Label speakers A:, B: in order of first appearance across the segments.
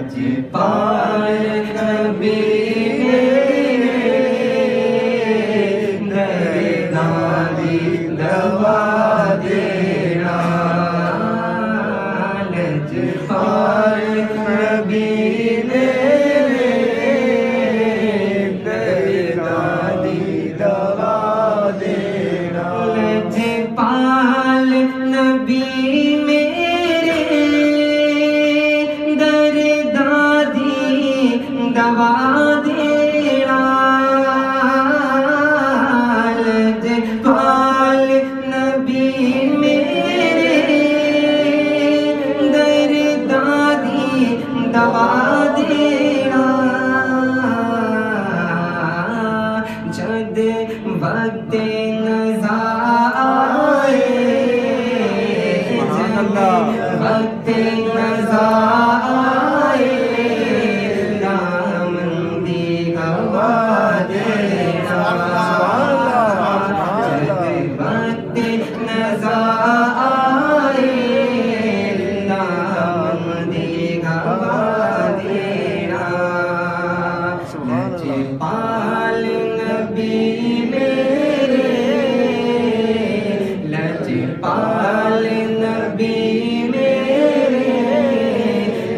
A: لجپال نبی دردادی دوا دینا لجپال نبی دردادی دوا دینا لجپال نبی دوا دینا لجپال نبی میرے دردادی دوا دینا جد وقت نزا آئے جد وقت نزا لجپال نبی میرے لجپال نبی میرے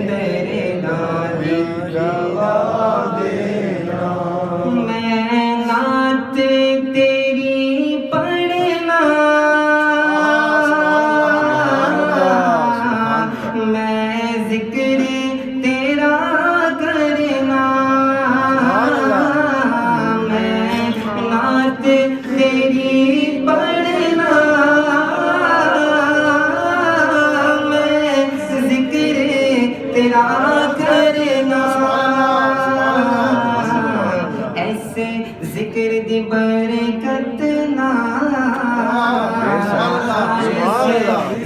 A: دردادی دوا دینا میں نعت تیری پڑھنا میں ذکر تیرا کرنا تیری پڑھنا میں ذکر تیرا کرنا ایسے ذکر دی برکت نہ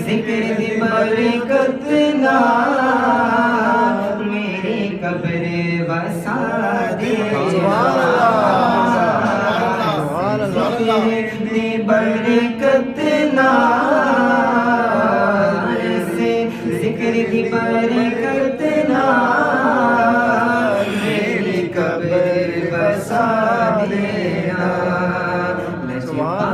A: ذکر دی برکت نہ میری قبر وسا دینا دی برکت نہ سے ذکر دی برکت نہ میری قبر بسا دینا لجپال